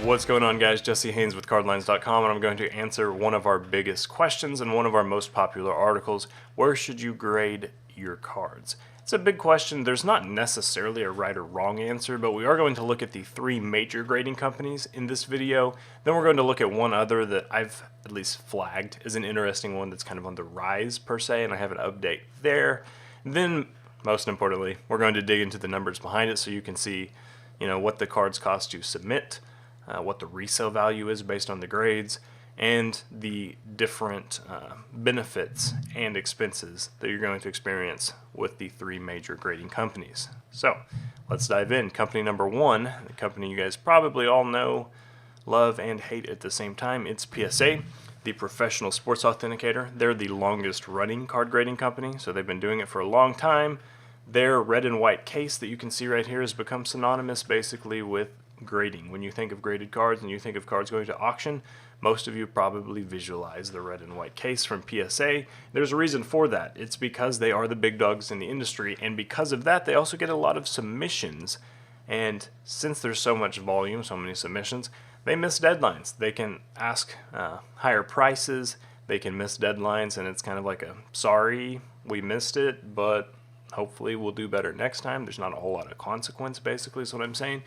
What's going on, guys? Jesse Haynes with cardlines.com, and I'm going to answer one of our biggest questions and one of our most popular articles: where should you grade your cards? It's a big question. There's not necessarily a right or wrong answer, but we are going to look at the three major grading companies in this video. Then we're going to look at one other that I've at least flagged as an interesting one that's kind of on the rise per se, and I have an update there. And then, most importantly, we're going to dig into the numbers behind it so you can see, what the cards cost to submit, what the resale value is based on the grades, and the different benefits and expenses that you're going to experience with the three major grading companies. So let's dive in. Company number one, the company you guys probably all know, love, and hate at the same time. It's PSA, the Professional Sports Authenticator. They're the longest running card grading company, so they've been doing it for a long time. Their red and white case that you can see right here has become synonymous basically with grading. When you think of graded cards and you think of cards going to auction, most of you probably visualize the red and white case from PSA. There's a reason for that. It's because they are the big dogs in the industry, and because of that, they also get a lot of submissions. And since there's so much volume, so many submissions, they miss deadlines. They can ask higher prices, they can miss deadlines, and it's kind of like a, sorry, we missed it, but hopefully we'll do better next time. There's not a whole lot of consequence, basically, is what I'm saying.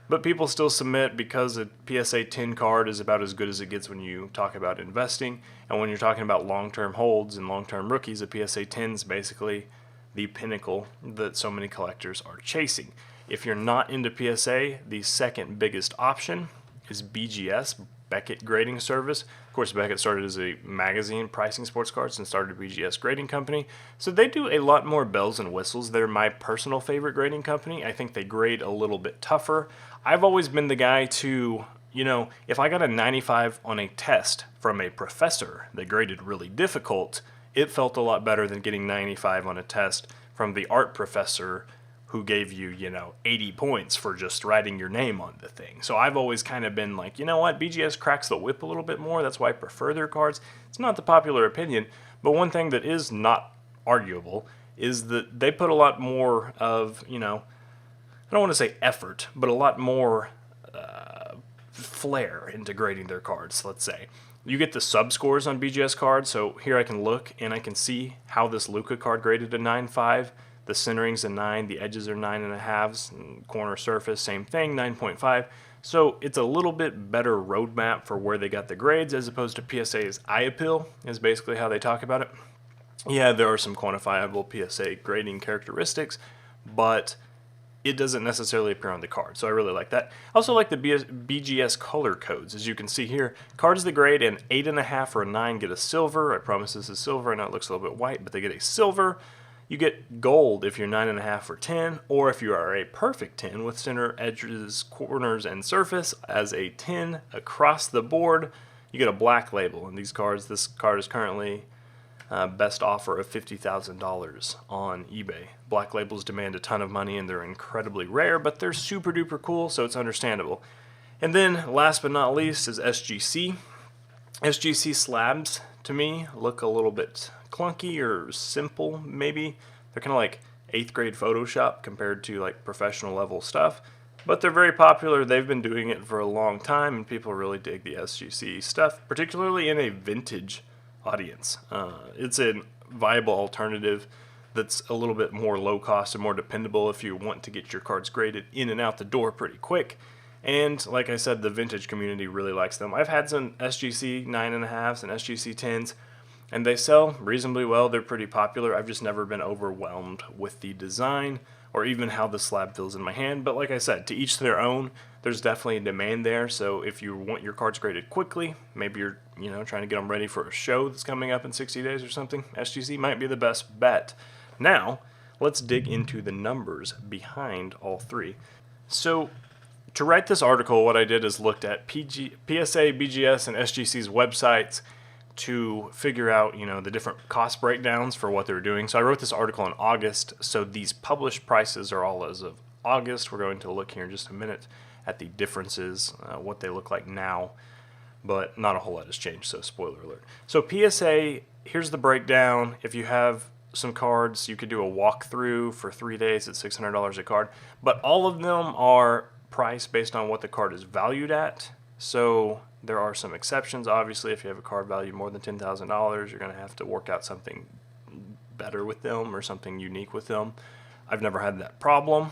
But people still submit because a PSA 10 card is about as good as it gets when you talk about investing. And when you're talking about long-term holds and long-term rookies, a PSA 10 is basically the pinnacle that so many collectors are chasing. If you're not into PSA, the second biggest option is BGS, Beckett Grading Service. Of course, Beckett started as a magazine pricing sports cards and started a BGS grading company. So they do a lot more bells and whistles. They're my personal favorite grading company. I think they grade a little bit tougher. I've always been the guy to, if I got a 95 on a test from a professor that graded really difficult, it felt a lot better than getting 95 on a test from the art professor who gave you, 80 points for just writing your name on the thing. So I've always kind of been like, BGS cracks the whip a little bit more. That's why I prefer their cards. It's not the popular opinion, but one thing that is not arguable is that they put a lot more of, I don't want to say effort, but a lot more flair into grading their cards, let's say. You get the sub-scores on BGS cards, so here I can look and I can see how this Luka card graded a 9.5. The centering's a 9, the edges are 9.5, corner surface, same thing, 9.5. So it's a little bit better roadmap for where they got the grades as opposed to PSA's eye appeal, is basically how they talk about it. Yeah, there are some quantifiable PSA grading characteristics, but it doesn't necessarily appear on the card, so I really like that. I also like the BGS color codes. As you can see here, cards that grade an 8.5 or a 9 get a silver. I promise this is silver. I know it looks a little bit white, but they get a silver. You get gold if you're 9.5 or 10, or if you are a perfect 10 with center, edges, corners, and surface as a 10 across the board, you get a black label. And these cards, this card is currently best offer of $50,000 on eBay. Black labels demand a ton of money and they're incredibly rare, but they're super duper cool, so it's understandable. And then last but not least is SGC. SGC slabs, to me, look a little bit clunky or simple, maybe. They're kind of like 8th grade Photoshop compared to like professional level stuff, but they're very popular. They've been doing it for a long time and people really dig the SGC stuff, particularly in a vintage audience. It's a viable alternative that's a little bit more low cost and more dependable if you want to get your cards graded in and out the door pretty quick. And like I said, the vintage community really likes them. I've had some SGC 9.5s and SGC 10s, and they sell reasonably well. They're pretty popular. I've just never been overwhelmed with the design or even how the slab feels in my hand. But like I said, to each their own. There's definitely a demand there. So if you want your cards graded quickly, maybe you're trying to get them ready for a show that's coming up in 60 days or something, SGC might be the best bet. Now, let's dig into the numbers behind all three. So to write this article, what I did is looked at PSA, BGS, and SGC's websites to figure out, the different cost breakdowns for what they're doing. So I wrote this article in August, so these published prices are all as of August. We're going to look here in just a minute at the differences, what they look like now, but not a whole lot has changed, so spoiler alert. So PSA, here's the breakdown. If you have some cards, you could do a walkthrough for 3 days at $600 a card, but all of them are price based on what the card is valued at. So there are some exceptions. Obviously, if you have a card valued more than $10,000, you're going to have to work out something better with them or something unique with them. I've never had that problem,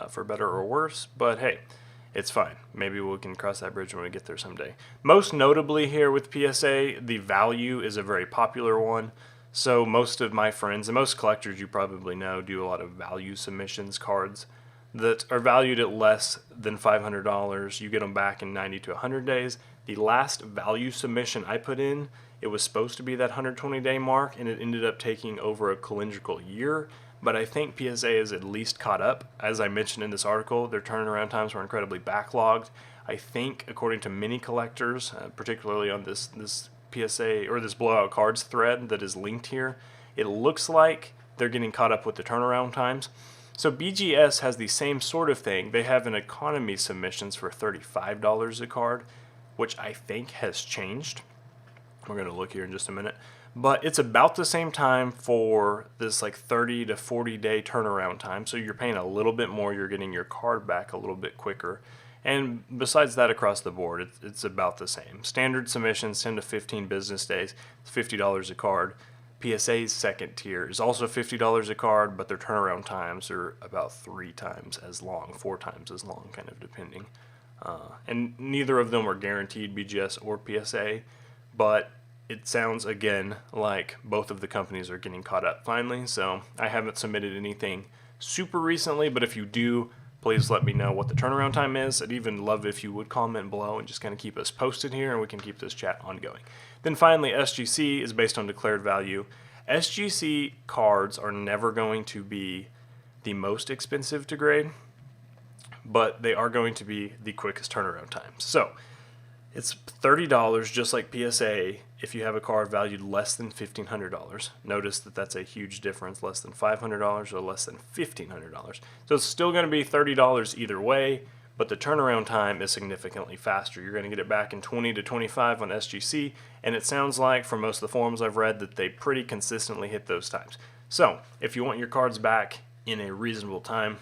for better or worse, but hey, it's fine. Maybe we can cross that bridge when we get there someday. Most notably here with PSA, the value is a very popular one. So most of my friends, and most collectors you probably know, do a lot of value submissions cards that are valued at less than $500. You get them back in 90 to 100 days. The last value submission I put in, it was supposed to be that 120-day mark, and it ended up taking over a calendrical year. But I think PSA is at least caught up. As I mentioned in this article, their turnaround times were incredibly backlogged. I think, according to many collectors, particularly on this PSA or this blowout cards thread that is linked here, it looks like they're getting caught up with the turnaround times. So BGS has the same sort of thing. They have an economy submissions for $35 a card, which I think has changed. We're going to look here in just a minute. But it's about the same time for this like 30 to 40 day turnaround time. So you're paying a little bit more, you're getting your card back a little bit quicker. And besides that, across the board, it's about the same. Standard submissions, 10 to 15 business days, it's $50 a card. PSA's second tier is also $50 a card, but their turnaround times are about 3 times as long, 4 times as long, kind of depending. And neither of them are guaranteed, BGS or PSA, but it sounds, again, like both of the companies are getting caught up finally. So I haven't submitted anything super recently, but if you do, please let me know what the turnaround time is. I'd even love if you would comment below and just kind of keep us posted here, and we can keep this chat ongoing. Then finally, SGC is based on declared value. SGC cards are never going to be the most expensive to grade, but they are going to be the quickest turnaround times. So it's $30, just like PSA, if you have a card valued less than $1,500. Notice that that's a huge difference, less than $500 or less than $1,500. So it's still going to be $30 either way, but the turnaround time is significantly faster. You're going to get it back in 20 to 25 on SGC, and it sounds like from most of the forums I've read that they pretty consistently hit those times. So if you want your cards back in a reasonable time,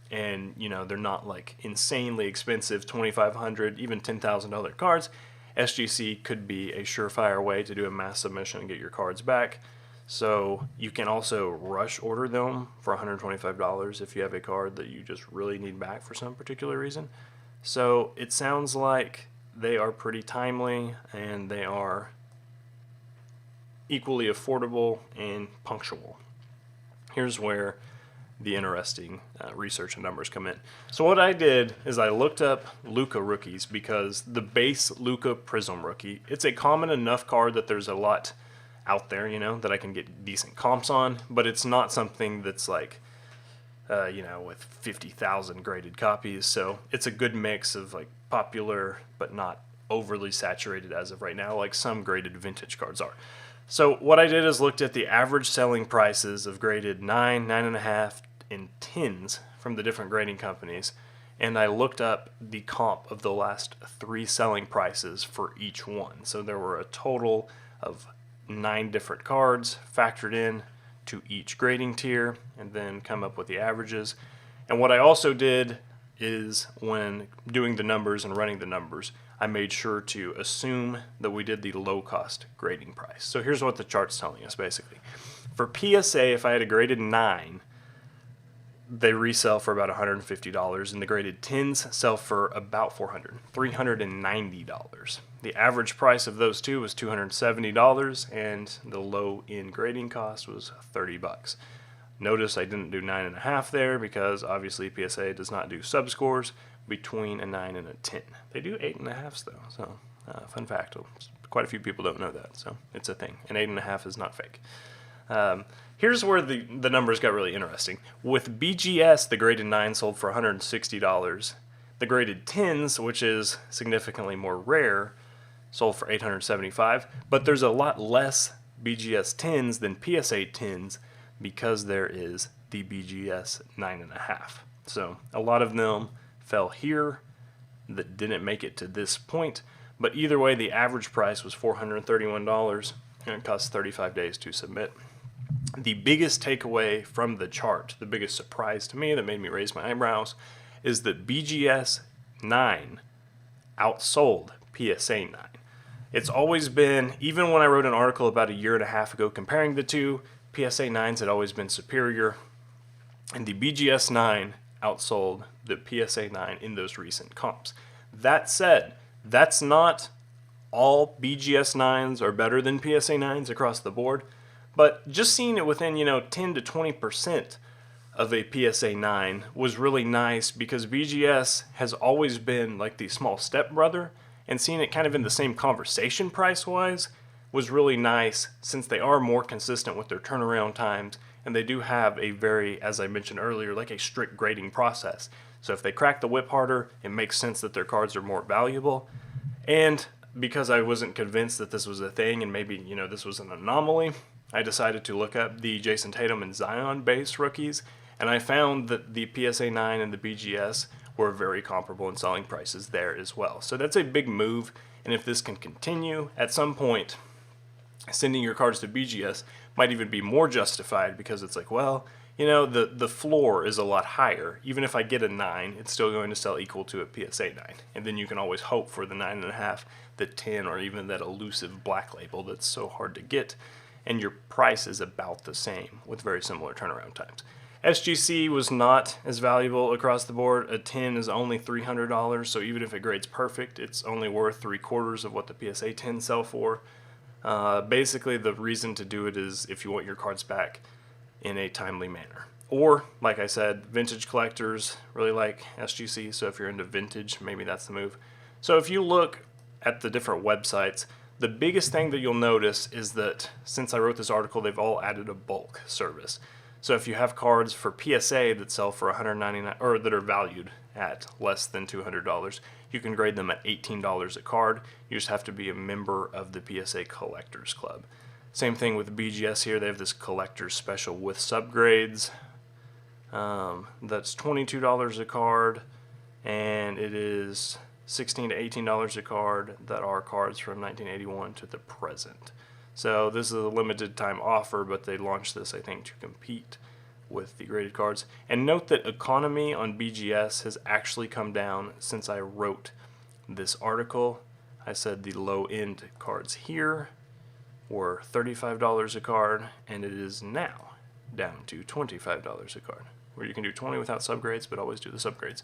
and you know they're not like insanely expensive $2,500, even $10,000 cards, SGC could be a surefire way to do a mass submission and get your cards back. So you can also rush order them for $125 if you have a card that you just really need back for some particular reason. So it sounds like they are pretty timely, and they are equally affordable and punctual. Here's where the interesting research and numbers come in. So what I did is I looked up Luka rookies, because the base Luka Prism rookie, it's a common enough card that there's a lot out there, you know, that I can get decent comps on, but it's not something that's like, you know, with 50,000 graded copies. So it's a good mix of like popular, but not overly saturated as of right now, like some graded vintage cards are. So what I did is looked at the average selling prices of graded 9, 9.5, and 10s from the different grading companies, and I looked up the comp of the last 3 selling prices for each one. So there were a total of 9 different cards factored in to each grading tier, and then come up with the averages. And what I also did is, when doing the numbers and running the numbers, I made sure to assume that we did the low cost grading price. So here's what the chart's telling us basically. For PSA, if I had a graded 9, they resell for about $150, and the graded 10s sell for about $390. The average price of those two was $270, and the low-end grading cost was $30. Notice I didn't do 9.5 there, because obviously PSA does not do subscores between a 9 and a 10. They do 8.5s though, so fun fact. Quite a few people don't know that, so it's a thing. An 8.5 is not fake. Here's where the numbers got really interesting. With BGS, the graded 9 sold for $160. The graded 10s, which is significantly more rare, sold for $875. But there's a lot less BGS 10s than PSA 10s, because there is the BGS 9.5. So a lot of them fell here that didn't make it to this point. But either way, the average price was $431, and it cost 35 days to submit. The biggest takeaway from the chart, the biggest surprise to me that made me raise my eyebrows, is that BGS 9 outsold PSA 9. It's always been, even when I wrote an article about a year and a half ago comparing the two, PSA 9s had always been superior, and the BGS 9 outsold the PSA 9 in those recent comps. That said, that's not all BGS 9s are better than PSA 9s across the board, but just seeing it within, 10 to 20% of a PSA 9 was really nice, because BGS has always been like the small stepbrother, and seeing it kind of in the same conversation price-wise was really nice, since they are more consistent with their turnaround times, and they do have a very, as I mentioned earlier, like a strict grading process. So if they crack the whip harder, it makes sense that their cards are more valuable. And because I wasn't convinced that this was a thing, and maybe, this was an anomaly, I decided to look up the Jason Tatum and Zion base rookies, and I found that the PSA 9 and the BGS were very comparable in selling prices there as well. So that's a big move, and if this can continue, at some point, sending your cards to BGS might even be more justified, because it's like, well, the floor is a lot higher. Even if I get a 9, it's still going to sell equal to a PSA 9. And then you can always hope for the 9.5, the 10, or even that elusive black label that's so hard to get. And your price is about the same with very similar turnaround times. SGC was not as valuable across the board. A 10 is only $300, so even if it grades perfect, it's only worth 3/4 of what the PSA 10 sell for. Basically, the reason to do it is if you want your cards back in a timely manner. Or, like I said, vintage collectors really like SGC, so if you're into vintage, maybe that's the move. So if you look at the different websites, the biggest thing that you'll notice is that since I wrote this article, they've all added a bulk service. So if you have cards for PSA that sell for $199, or that are valued at less than $200, you can grade them at $18 a card. You just have to be a member of the PSA Collectors Club. Same thing with BGS here. They have this collector's special with subgrades. That's $22 a card, and it is $16 to $18 a card that are cards from 1981 to the present. So this is a limited time offer, but they launched this, I think, to compete with the graded cards. And note that economy on BGS has actually come down since I wrote this article. I said the low-end cards here were $35 a card, and it is now down to $25 a card, where you can do 20 without subgrades, but always do the subgrades.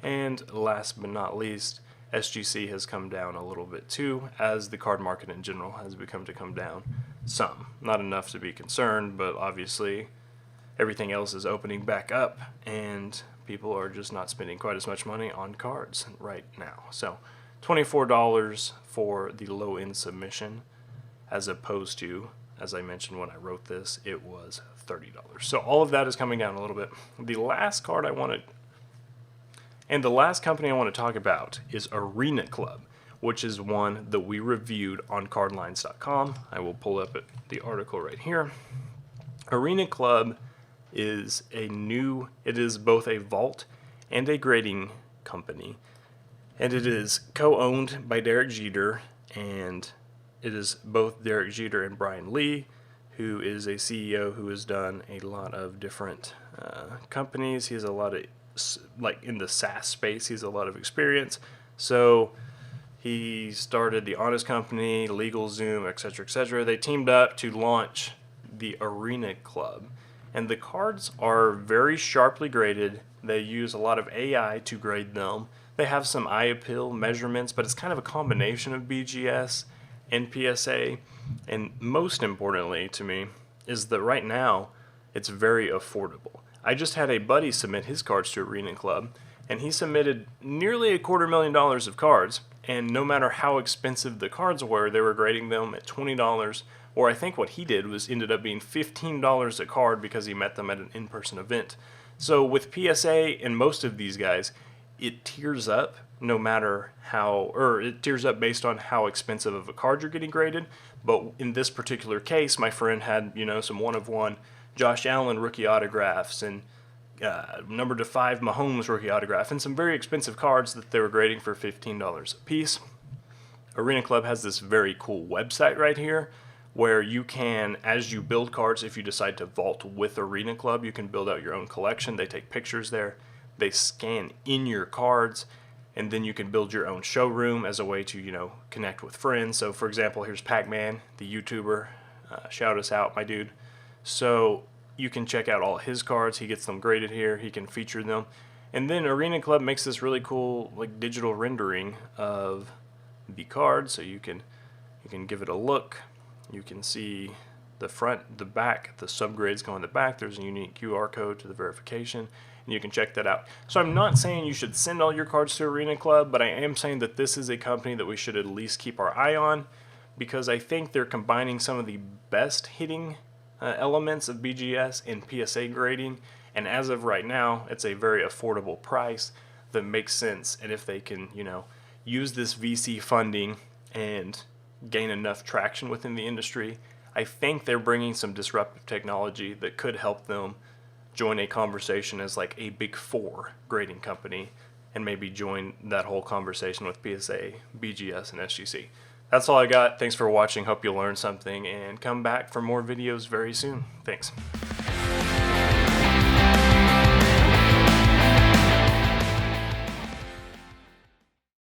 And last but not least, SGC has come down a little bit too, as the card market in general has become to come down some. Not enough to be concerned, but obviously everything else is opening back up, and people are just not spending quite as much money on cards right now. So $24 for the low-end submission, as opposed to, as I mentioned when I wrote this, it was $30. So all of that is coming down a little bit. The last card I wanted, and the last company I want to talk about, is Arena Club, which is one that we reviewed on cardlines.com. I will pull up the article right here. Arena Club is it is both a vault and a grading company, and it is co-owned by Derek Jeter, and it is both Derek Jeter and Brian Lee, who is a CEO who has done a lot of different companies. He has a lot of, like in the SaaS space, he has a lot of experience. So he started the Honest Company, LegalZoom, etc., etc. They teamed up to launch the Arena Club, and the cards are very sharply graded. They use a lot of AI to grade them. They have some eye appeal measurements, but it's kind of a combination of BGS and PSA. And most importantly to me is that right now it's very affordable. I just had a buddy submit his cards to Arena Club, and he submitted nearly $250,000 of cards, and no matter how expensive the cards were, they were grading them at $20, or I think what he did was ended up being $15 a card because he met them at an in-person event. So with PSA and most of these guys, it tiers up no matter how, or it tiers up based on how expensive of a card you're getting graded. But in this particular case, my friend had, some one-of-one Josh Allen rookie autographs and number to 5 Mahomes rookie autograph, and some very expensive cards that they were grading for $15 a piece. Arena Club has this very cool website right here where you can, as you build cards, if you decide to vault with Arena Club, you can build out your own collection. They take pictures there. They scan in your cards. And then you can build your own showroom as a way to, connect with friends. So for example, here's Pac-Man, the YouTuber. Shout us out, my dude. So you can check out all his cards. He gets them graded here. He can feature them. And then Arena Club makes this really cool like digital rendering of the card. So you can give it a look. You can see the front, the back, the subgrades go in the back. There's a unique QR code to the verification, and you can check that out. So I'm not saying you should send all your cards to Arena Club, but I am saying that this is a company that we should at least keep our eye on, because I think they're combining some of the best hitting elements of BGS and PSA grading, and as of right now, it's a very affordable price that makes sense. And if they can, use this VC funding and gain enough traction within the industry, I think they're bringing some disruptive technology that could help them join a conversation as like a big four grading company, and maybe join that whole conversation with PSA, BGS, and SGC. That's all I got. Thanks for watching. Hope you learned something, and come back for more videos very soon. Thanks.